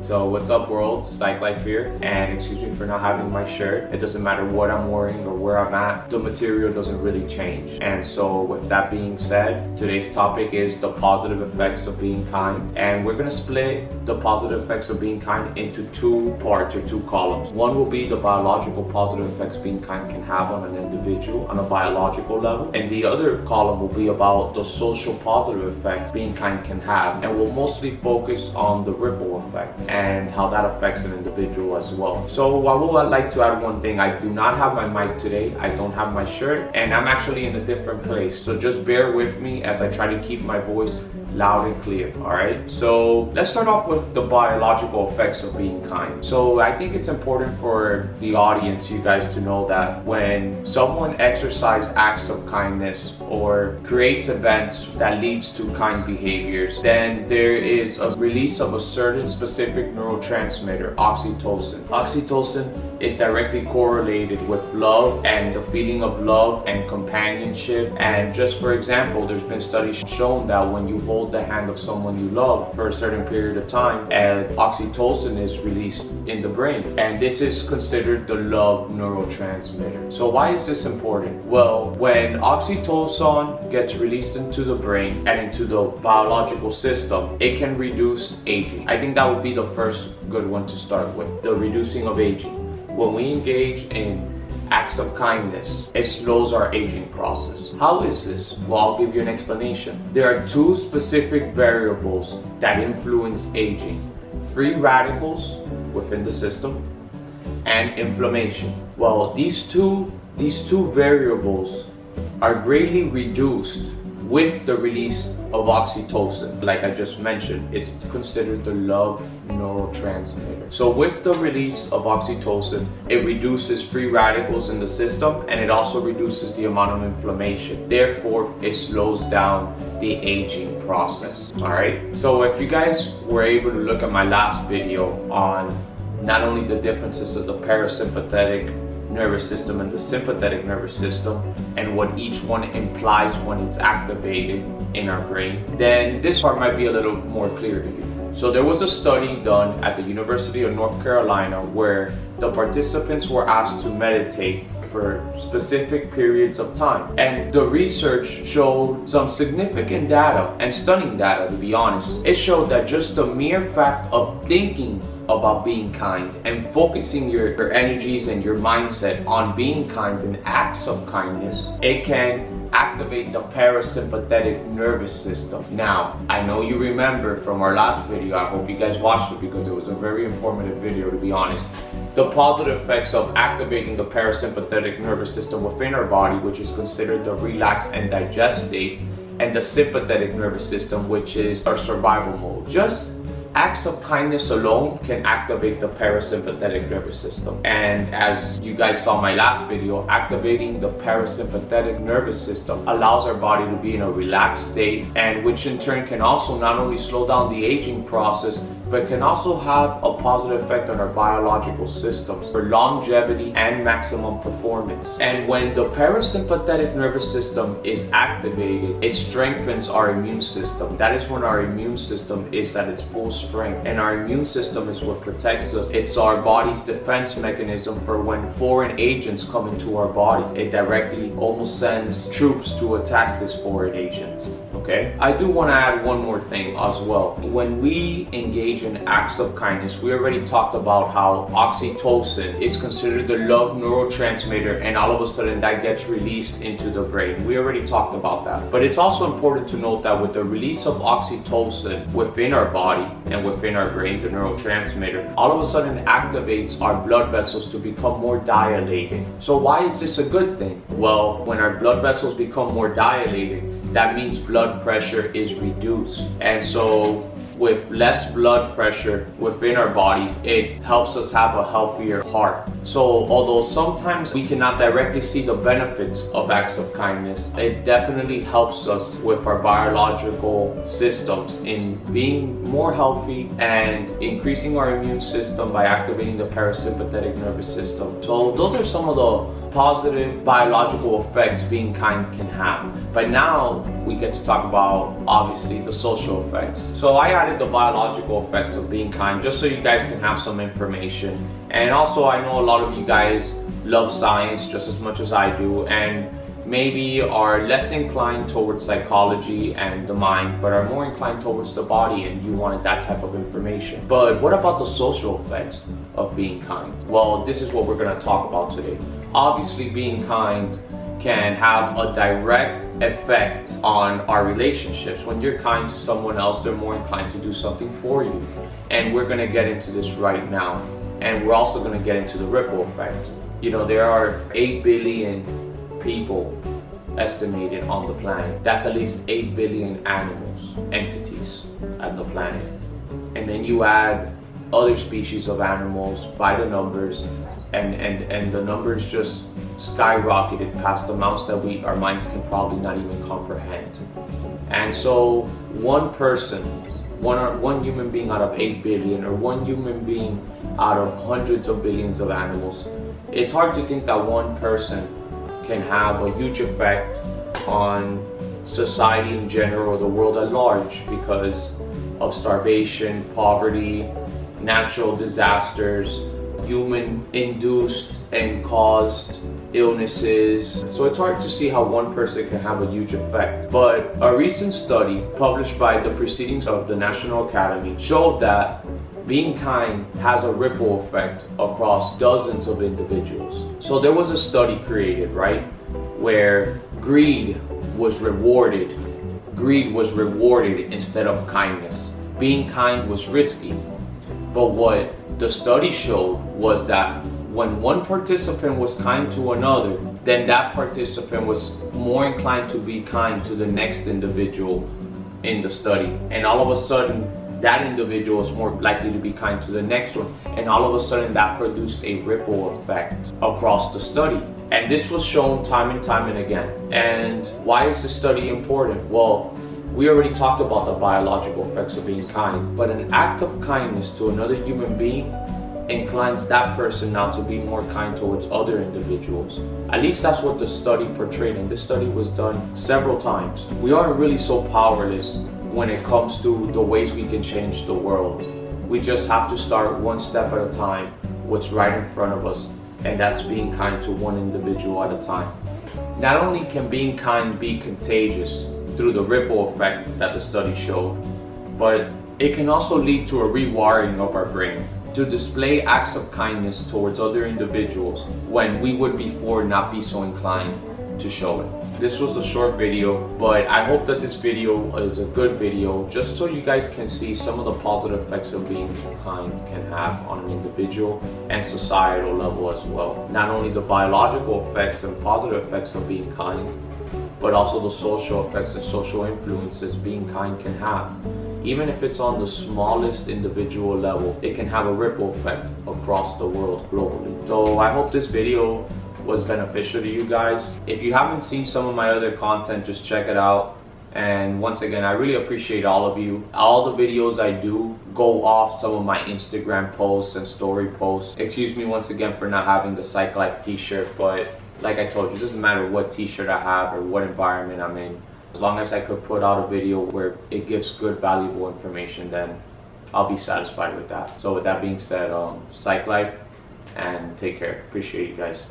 So what's up world, Psych Life here, and excuse me for not having my shirt. It doesn't matter what I'm wearing or where I'm at, the material doesn't really change. And so with that being said, today's topic is the positive effects of being kind. And we're gonna split the positive effects of being kind into two parts or two columns. One will be the biological positive effects being kind can have on an individual on a biological level. And the other column will be about the social positive effects being kind can have. And we'll mostly focus on the ripple effect and how that affects an individual as well. So I would like to add one thing. I do not have my mic today. I don't have my shirt, and I'm actually in a different place. So just bear with me as I try to keep my voice loud and clear, all right? So let's start off with the biological effects of being kind. So I think it's important for the audience, you guys, to know that when someone exercises acts of kindness or creates events that leads to kind behaviors, then there is a release of a certain specific neurotransmitter, oxytocin. Oxytocin is directly correlated with love and the feeling of love and companionship. And just for example, there's been studies shown that when you hold the hand of someone you love for a certain period of time, and oxytocin is released in the brain, and this is considered the love neurotransmitter. So why is this important? Well, when oxytocin gets released into the brain and into the biological system, it can reduce aging. I think that would be the first good one to start with, the reducing of aging. When we engage in acts of kindness, it slows our aging process. How is this? Well, I'll give you an explanation. There are two specific variables that influence aging: free radicals within the system and inflammation. Well, these two variables are greatly reduced with the release of oxytocin. Like I just mentioned, it's considered the love neurotransmitter. So with the release of oxytocin, it reduces free radicals in the system, and it also reduces the amount of inflammation. Therefore, it slows down the aging process. All right. So if you guys were able to look at my last video on not only the differences of the parasympathetic nervous system and the sympathetic nervous system and what each one implies when it's activated in our brain, then this part might be a little more clear to you. So there was a study done at the University of North Carolina where the participants were asked to meditate for specific periods of time. And the research showed some significant data, and stunning data to be honest. It showed that just the mere fact of thinking about being kind and focusing your energies and your mindset on being kind and acts of kindness, it can activate the parasympathetic nervous system. Now, I know you remember from our last video, I hope you guys watched it because it was a very informative video to be honest, the positive effects of activating the parasympathetic nervous system within our body, which is considered the relax and digest state, and the sympathetic nervous system, which is our survival mode. Just acts of kindness alone can activate the parasympathetic nervous system. And as you guys saw in my last video, activating the parasympathetic nervous system allows our body to be in a relaxed state, and which in turn can also not only slow down the aging process, but can also have a positive effect on our biological systems for longevity and maximum performance. And when the parasympathetic nervous system is activated, it strengthens our immune system. That is when our immune system is at its full strength. And our immune system is what protects us. It's our body's defense mechanism for when foreign agents come into our body. It directly almost sends troops to attack this foreign agents. Okay? I do want to add one more thing as well. When we engage in acts of kindness, we already talked about how oxytocin is considered the love neurotransmitter, and all of a sudden that gets released into the brain. We already talked about that. But it's also important to note that with the release of oxytocin within our body and within our brain, the neurotransmitter, all of a sudden activates our blood vessels to become more dilated. So why is this a good thing? Well, when our blood vessels become more dilated, that means blood pressure is reduced. And so with less blood pressure within our bodies, it helps us have a healthier heart. So although sometimes we cannot directly see the benefits of acts of kindness, it definitely helps us with our biological systems in being more healthy and increasing our immune system by activating the parasympathetic nervous system. So those are some of the positive biological effects being kind can have. But now we get to talk about, obviously, the social effects. So I added the biological effects of being kind just so you guys can have some information. And also, I know a lot of you guys love science just as much as I do, and maybe are less inclined towards psychology and the mind, but are more inclined towards the body, and you wanted that type of information. But what about the social effects of being kind? Well, this is what we're going to talk about today. Obviously, being kind can have a direct effect on our relationships. When you're kind to someone else, they're more inclined to do something for you. And we're going to get into this right now. And we're also going to get into the ripple effect. You know, there are 8 billion people estimated on the planet. That's at least 8 billion animals, entities at the planet. And then you add other species of animals by the numbers, and the numbers just skyrocketed past amounts that our minds can probably not even comprehend. And so one person, one human being out of 8 billion, or one human being out of hundreds of billions of animals, it's hard to think that one person can have a huge effect on society in general, or the world at large, because of starvation, poverty, natural disasters, human-induced and caused illnesses. So it's hard to see how one person can have a huge effect. But a recent study published by the Proceedings of the National Academy showed that being kind has a ripple effect across dozens of individuals. So there was a study created, right, where greed was rewarded. Greed was rewarded instead of kindness. Being kind was risky. But what the study showed was that when one participant was kind to another, then that participant was more inclined to be kind to the next individual in the study. And all of a sudden, that individual is more likely to be kind to the next one. And all of a sudden, that produced a ripple effect across the study. And this was shown time and time and again. And why is this study important? Well, we already talked about the biological effects of being kind, but an act of kindness to another human being inclines that person now to be more kind towards other individuals. At least that's what the study portrayed, and this study was done several times. We aren't really so powerless when it comes to the ways we can change the world. We just have to start one step at a time, what's right in front of us, and that's being kind to one individual at a time. Not only can being kind be contagious through the ripple effect that the study showed, but it can also lead to a rewiring of our brain to display acts of kindness towards other individuals when we would before not be so inclined to show it. This was a short video, but I hope that this video is a good video just so you guys can see some of the positive effects of being kind can have on an individual and societal level as well. Not only the biological effects and positive effects of being kind, but also the social effects and social influences being kind can have. Even if it's on the smallest individual level, it can have a ripple effect across the world globally. So I hope this video was beneficial to you guys. If you haven't seen some of my other content, just check it out. And once again, I really appreciate all of you. All the videos I do go off some of my Instagram posts and story posts. Excuse me once again for not having the Psych Life t-shirt, but like I told you, it doesn't matter what t-shirt I have or what environment I'm in. As long as I could put out a video where it gives good, valuable information, then I'll be satisfied with that. So with that being said, Psych Life, and take care. Appreciate you guys.